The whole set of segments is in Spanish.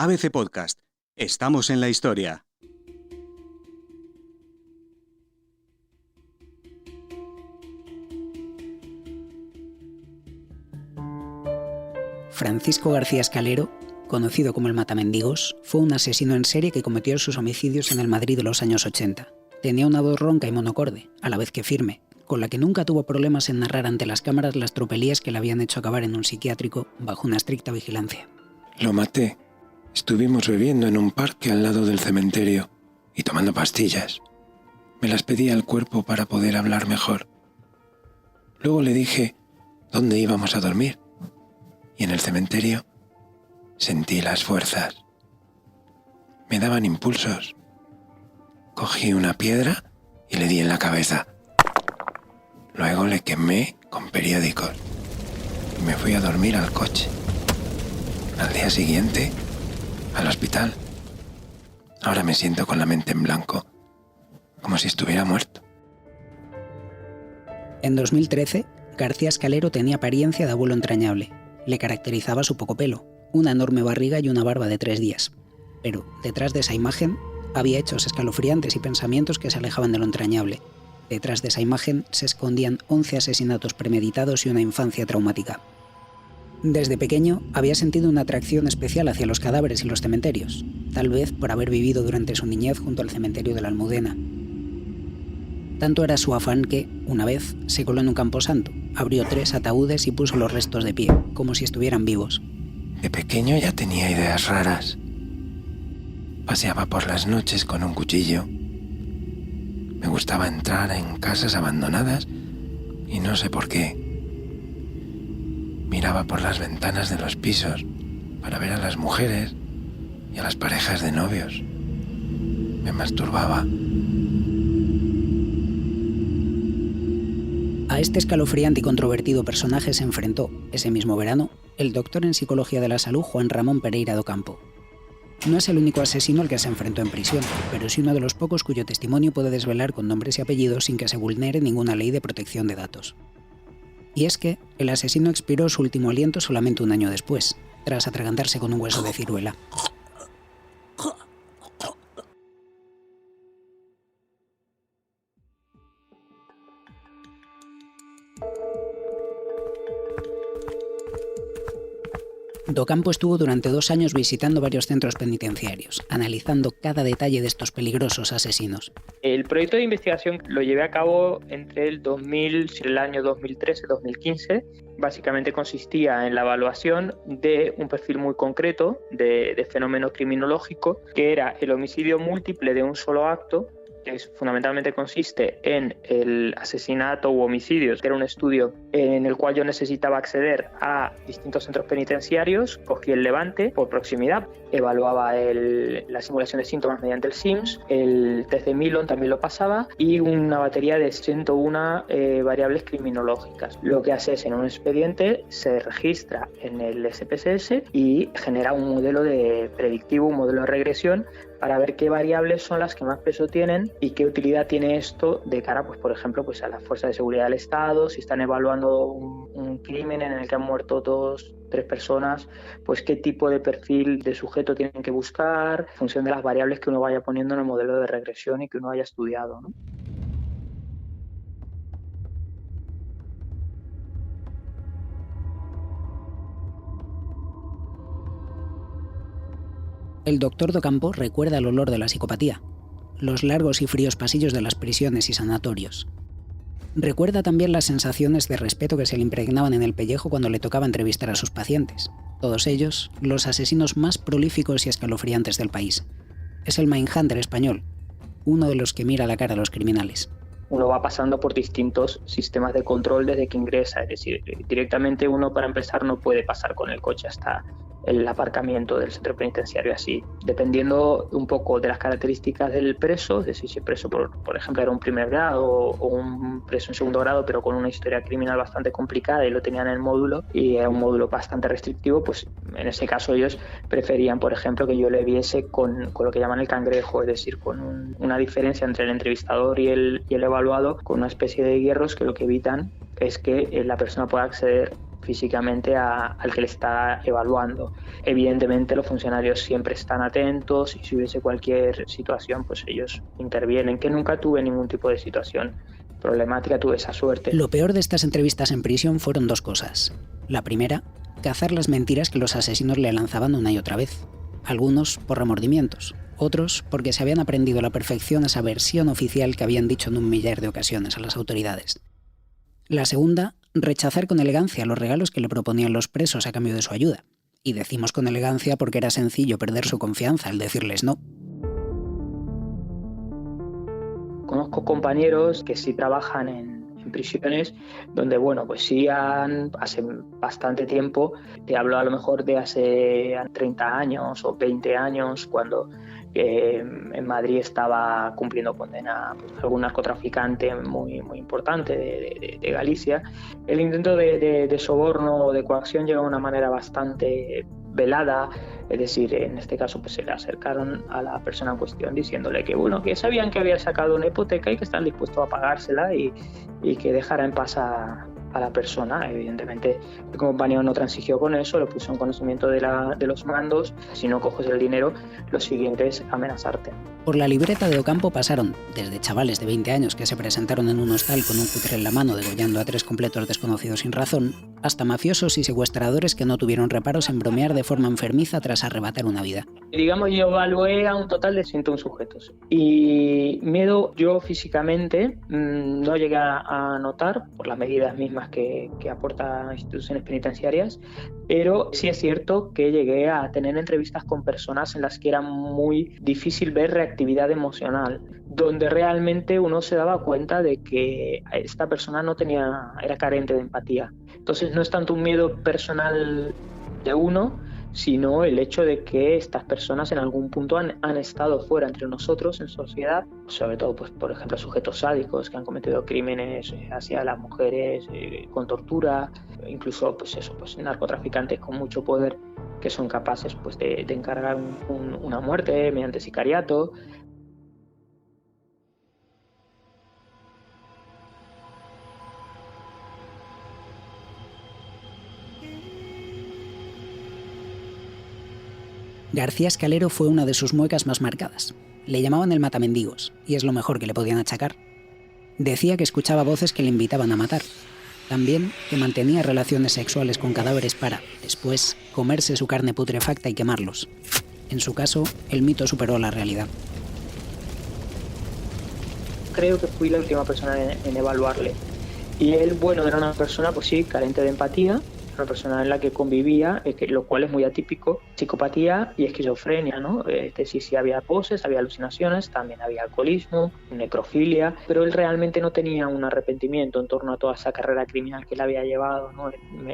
ABC Podcast. Estamos en la historia. Francisco García Escalero, conocido como el Matamendigos, fue un asesino en serie que cometió sus homicidios en el Madrid de los años 80. Tenía una voz ronca y monocorde, a la vez que firme, con la que nunca tuvo problemas en narrar ante las cámaras las tropelías que le habían hecho acabar en un psiquiátrico bajo una estricta vigilancia. Lo maté. Estuvimos bebiendo en un parque al lado del cementerio y tomando pastillas. Me las pedí al cuerpo para poder hablar mejor. Luego le dije dónde íbamos a dormir. Y en el cementerio sentí las fuerzas. Me daban impulsos. Cogí una piedra y le di en la cabeza. Luego le quemé con periódicos y me fui a dormir al coche. Al día siguiente, al hospital. Ahora me siento con la mente en blanco, como si estuviera muerto. En 2013, García Escalero tenía apariencia de abuelo entrañable. Le caracterizaba su poco pelo, una enorme barriga y una barba de 3 días. Pero, detrás de esa imagen, había hechos escalofriantes y pensamientos que se alejaban de lo entrañable. Detrás de esa imagen se escondían 11 asesinatos premeditados y una infancia traumática. Desde pequeño había sentido una atracción especial hacia los cadáveres y los cementerios, tal vez por haber vivido durante su niñez junto al cementerio de la Almudena. Tanto era su afán que, una vez, se coló en un camposanto, abrió 3 ataúdes y puso los restos de pie, como si estuvieran vivos. De pequeño ya tenía ideas raras. Paseaba por las noches con un cuchillo. Me gustaba entrar en casas abandonadas y no sé por qué. Miraba por las ventanas de los pisos para ver a las mujeres y a las parejas de novios. Me masturbaba. A este escalofriante y controvertido personaje se enfrentó, ese mismo verano, el doctor en Psicología de la Salud Juan Ramón Pereira do Campo. No es el único asesino al que se enfrentó en prisión, pero sí uno de los pocos cuyo testimonio puede desvelar con nombres y apellidos sin que se vulnere ninguna ley de protección de datos. Y es que el asesino expiró su último aliento solamente un año después, tras atragantarse con un hueso de ciruela. Do Campo estuvo durante 2 años visitando varios centros penitenciarios, analizando cada detalle de estos peligrosos asesinos. El proyecto de investigación lo llevé a cabo entre el año 2013-2015. Básicamente consistía en la evaluación de un perfil muy concreto de fenómeno criminológico, que era el homicidio múltiple de un solo acto, que fundamentalmente consiste en el asesinato u homicidios, que era un estudio en el cual yo necesitaba acceder a distintos centros penitenciarios. Cogí el Levante por proximidad, evaluaba la simulación de síntomas mediante el SIMS, el test de Milon también lo pasaba, y una batería de 101 variables criminológicas. Lo que hace es, en un expediente, se registra en el SPSS y genera un modelo predictivo, un modelo de regresión, para ver qué variables son las que más peso tienen y qué utilidad tiene esto de cara, pues, por ejemplo, pues, a las fuerzas de seguridad del Estado. Si están evaluando un crimen en el que han muerto 2-3 personas, pues qué tipo de perfil de sujeto tienen que buscar, en función de las variables que uno vaya poniendo en el modelo de regresión y que uno haya estudiado, ¿no? El doctor do Campo recuerda el olor de la psicopatía, los largos y fríos pasillos de las prisiones y sanatorios. Recuerda también las sensaciones de respeto que se le impregnaban en el pellejo cuando le tocaba entrevistar a sus pacientes. Todos ellos, los asesinos más prolíficos y escalofriantes del país. Es el Mindhunter español, uno de los que mira la cara a los criminales. Uno va pasando por distintos sistemas de control desde que ingresa, es decir, directamente uno, para empezar, no puede pasar con el coche hasta el aparcamiento del centro penitenciario así. Dependiendo un poco de las características del preso, es decir, si el preso, por ejemplo, era un primer grado o un preso en segundo grado, pero con una historia criminal bastante complicada y lo tenían en el módulo, y era un módulo bastante restrictivo, pues en ese caso ellos preferían, por ejemplo, que yo le viese con lo que llaman el cangrejo, es decir, con una diferencia entre el entrevistador y el evaluado, con una especie de hierros que lo que evitan es que la persona pueda acceder físicamente al que le está evaluando. Evidentemente los funcionarios siempre están atentos y si hubiese cualquier situación, pues ellos intervienen, que nunca tuve ningún tipo de situación problemática, tuve esa suerte. Lo peor de estas entrevistas en prisión fueron dos cosas. La primera, cazar las mentiras que los asesinos le lanzaban una y otra vez. Algunos por remordimientos, otros porque se habían aprendido a la perfección esa versión oficial que habían dicho en un millar de ocasiones a las autoridades. La segunda, rechazar con elegancia los regalos que le proponían los presos a cambio de su ayuda. Y decimos con elegancia porque era sencillo perder su confianza al decirles no. Conozco compañeros que sí trabajan en prisiones donde, bueno, pues sí hace bastante tiempo, te hablo a lo mejor de hace 30 años o 20 años, cuando en Madrid estaba cumpliendo condena algún narcotraficante muy, muy importante de Galicia. El intento de soborno o de coacción llegó de una manera bastante velada, es decir, en este caso pues se le acercaron a la persona en cuestión diciéndole que bueno, que sabían que había sacado una hipoteca y que están dispuestos a pagársela y que dejara en paz a la persona. Evidentemente el compañero no transigió con eso, lo puso en conocimiento de los mandos: si no coges el dinero, lo siguiente es amenazarte. Por la libreta de Ocampo pasaron desde chavales de 20 años que se presentaron en un hostal con un cutre en la mano degollando a 3 completos desconocidos sin razón, hasta mafiosos y secuestradores que no tuvieron reparos en bromear de forma enfermiza tras arrebatar una vida. Digamos, yo evalué a un total de 101 sujetos. Y miedo yo físicamente no llegué a notar por las medidas mismas que aportan instituciones penitenciarias, pero sí es cierto que llegué a tener entrevistas con personas en las que era muy difícil ver reactividad emocional, donde realmente uno se daba cuenta de que esta persona era carente de empatía. Entonces no es tanto un miedo personal de uno, sino el hecho de que estas personas en algún punto han estado fuera entre nosotros en sociedad, sobre todo pues por ejemplo sujetos sádicos que han cometido crímenes hacia las mujeres con tortura, incluso pues narcotraficantes con mucho poder que son capaces pues de encargar una muerte mediante sicariato. García Escalero fue una de sus muecas más marcadas. Le llamaban el matamendigos, y es lo mejor que le podían achacar. Decía que escuchaba voces que le invitaban a matar. También que mantenía relaciones sexuales con cadáveres para, después, comerse su carne putrefacta y quemarlos. En su caso, el mito superó la realidad. Creo que fui la última persona en evaluarle. Y él, bueno, era una persona, pues sí, carente de empatía, una persona en la que convivía, lo cual es muy atípico, psicopatía y esquizofrenia, ¿no? Sí había poses, había alucinaciones, también había alcoholismo, necrofilia, pero él realmente no tenía un arrepentimiento en torno a toda esa carrera criminal que él había llevado, ¿no?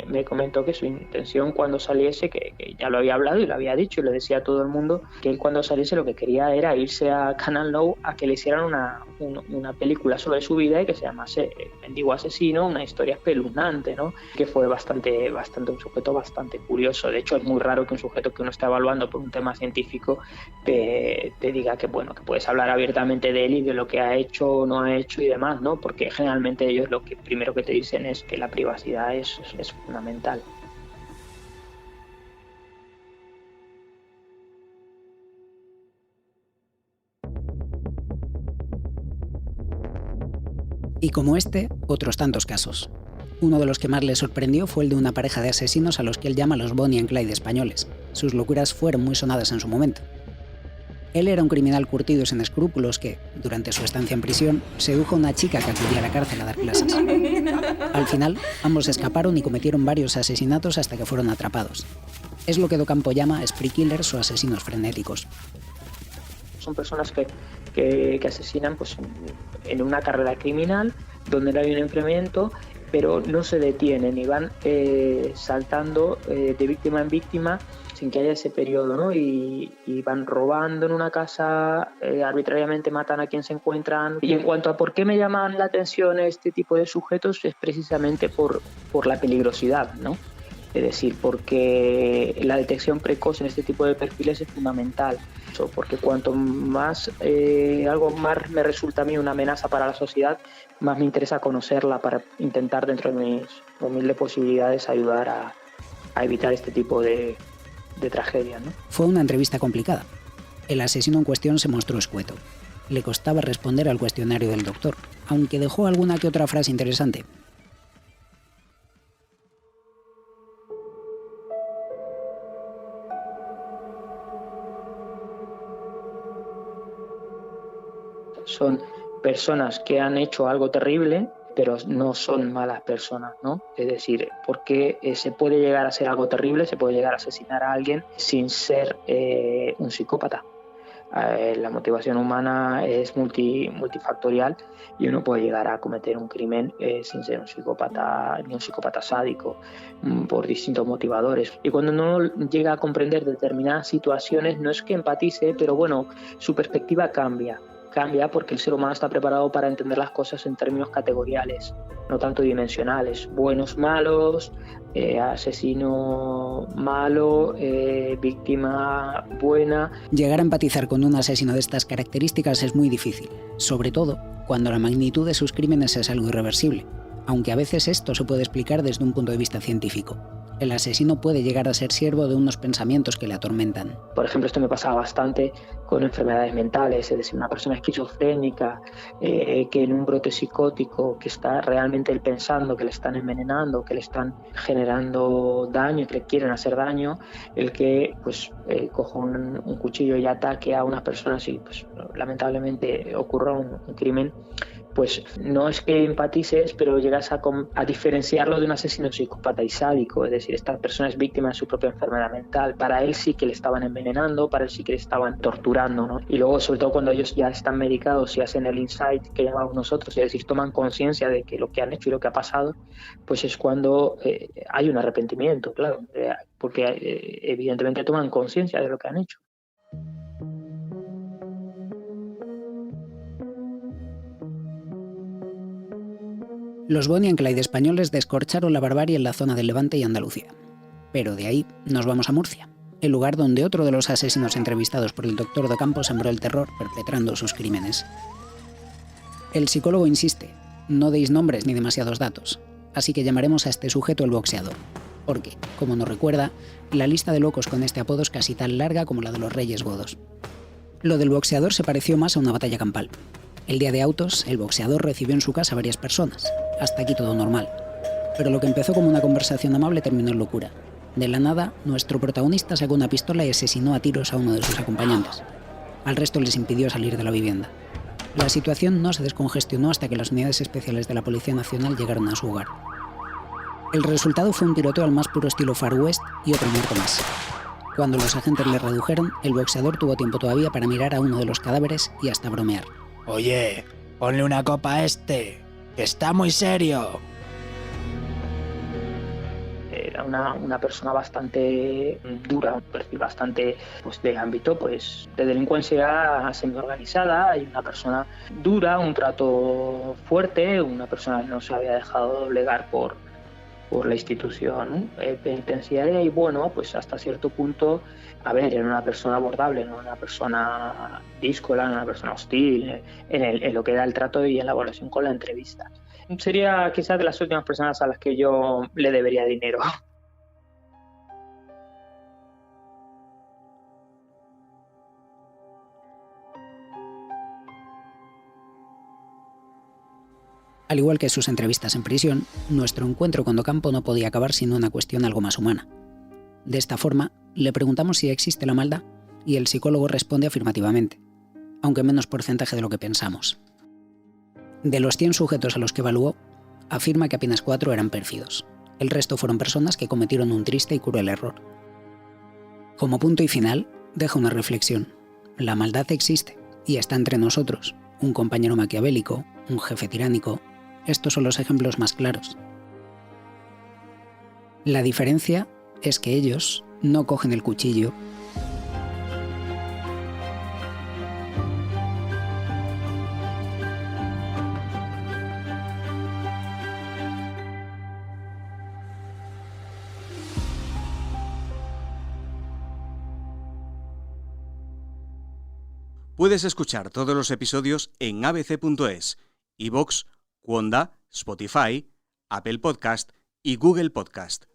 Me comentó que su intención cuando saliese, que ya lo había hablado y lo había dicho y lo decía a todo el mundo, que él cuando saliese lo que quería era irse a Canal Nou a que le hicieran una película sobre su vida y que se llamase Mendigo Asesino, una historia espeluznante, ¿no? Que fue un sujeto bastante curioso. De hecho, es muy raro que un sujeto que uno está evaluando por un tema científico te diga que bueno, que puedes hablar abiertamente de él y de lo que ha hecho o no ha hecho y demás, ¿no? Porque generalmente ellos lo que primero que te dicen es que la privacidad es fundamental. Y como este, otros tantos casos. Uno de los que más le sorprendió fue el de una pareja de asesinos a los que él llama los Bonnie and Clyde españoles. Sus locuras fueron muy sonadas en su momento. Él era un criminal curtido y sin escrúpulos que, durante su estancia en prisión, sedujo a una chica que acudía a la cárcel a dar clases. Al final, ambos escaparon y cometieron varios asesinatos hasta que fueron atrapados. Es lo que Docampo llama spree killers o asesinos frenéticos. Son personas que asesinan pues, en una carrera criminal donde no hay un enfrentamiento, pero no se detienen y van saltando de víctima en víctima sin que haya ese periodo, ¿no? Y van robando en una casa, arbitrariamente matan a quien se encuentran. Y en cuanto a por qué me llaman la atención este tipo de sujetos, es precisamente por la peligrosidad, ¿no? Es decir, porque la detección precoz en este tipo de perfiles es fundamental, porque cuanto más algo más me resulta a mí una amenaza para la sociedad, más me interesa conocerla para intentar, dentro de mis humildes posibilidades, ayudar a evitar este tipo de tragedias, ¿no? Fue una entrevista complicada. El asesino en cuestión se mostró escueto. Le costaba responder al cuestionario del doctor, aunque dejó alguna que otra frase interesante. Son personas que han hecho algo terrible, pero no son malas personas, ¿no? Es decir, porque se puede llegar a hacer algo terrible, se puede llegar a asesinar a alguien sin ser un psicópata. La motivación humana es multifactorial y uno puede llegar a cometer un crimen sin ser un psicópata, ni un psicópata sádico, por distintos motivadores. Y cuando uno llega a comprender determinadas situaciones, no es que empatice, pero bueno, su perspectiva cambia porque el ser humano está preparado para entender las cosas en términos categoriales, no tanto dimensionales. Buenos, malos, asesino malo, víctima buena. Llegar a empatizar con un asesino de estas características es muy difícil, sobre todo cuando la magnitud de sus crímenes es algo irreversible, aunque a veces esto se puede explicar desde un punto de vista científico. El asesino puede llegar a ser siervo de unos pensamientos que le atormentan. Por ejemplo, esto me pasaba bastante con enfermedades mentales, es decir, una persona esquizofrénica que en un brote psicótico, que está realmente él pensando que le están envenenando, que le están generando daño, que le quieren hacer daño, el que pues coja un cuchillo y ataque a una persona, si pues, lamentablemente ocurra un crimen, pues no es que empatices, pero llegas a diferenciarlo de un asesino psicópata y sádico. Es decir, esta persona es víctima de su propia enfermedad mental. Para él sí que le estaban envenenando, para él sí que le estaban torturando, ¿no? Y luego, sobre todo cuando ellos ya están medicados y hacen el insight que llamamos nosotros, es decir, toman conciencia de que lo que han hecho y lo que ha pasado, pues es cuando hay un arrepentimiento, claro, porque evidentemente toman conciencia de lo que han hecho. Los Bonnie and Clyde españoles descorcharon la barbarie en la zona del Levante y Andalucía. Pero de ahí nos vamos a Murcia, el lugar donde otro de los asesinos entrevistados por el doctor Docampo sembró el terror perpetrando sus crímenes. El psicólogo insiste, no deis nombres ni demasiados datos, así que llamaremos a este sujeto el boxeador, porque, como nos recuerda, la lista de locos con este apodo es casi tan larga como la de los Reyes Godos. Lo del boxeador se pareció más a una batalla campal. El día de autos, el boxeador recibió en su casa a varias personas. Hasta aquí todo normal. Pero lo que empezó como una conversación amable terminó en locura. De la nada, nuestro protagonista sacó una pistola y asesinó a tiros a uno de sus acompañantes. Al resto les impidió salir de la vivienda. La situación no se descongestionó hasta que las unidades especiales de la Policía Nacional llegaron a su hogar. El resultado fue un tiroteo al más puro estilo Far West y otro muerto más. Cuando los agentes le redujeron, el boxeador tuvo tiempo todavía para mirar a uno de los cadáveres y hasta bromear. Oye, ponle una copa a este, que está muy serio. Era una persona bastante dura, un perfil bastante pues, de ámbito pues, de delincuencia semi-organizada, y una persona dura, un trato fuerte, una persona que no se había dejado doblegar por la institución penitenciaria, y bueno, pues hasta cierto punto, a ver, era una persona abordable, no una persona díscola, no una persona hostil en lo que era el trato y en la evaluación con la entrevista. Sería quizás de las últimas personas a las que yo le debería dinero. Al igual que sus entrevistas en prisión, nuestro encuentro con Docampo no podía acabar sin una cuestión algo más humana. De esta forma, le preguntamos si existe la maldad y el psicólogo responde afirmativamente, aunque menos porcentaje de lo que pensamos. De los 100 sujetos a los que evaluó, afirma que apenas 4 eran pérfidos. El resto fueron personas que cometieron un triste y cruel error. Como punto y final, deja una reflexión. La maldad existe y está entre nosotros. Un compañero maquiavélico, un jefe tiránico. Estos son los ejemplos más claros. La diferencia es que ellos no cogen el cuchillo Puedes escuchar todos los episodios en abc.es, iVoox, Cuonda, Spotify, Apple Podcast y Google Podcast.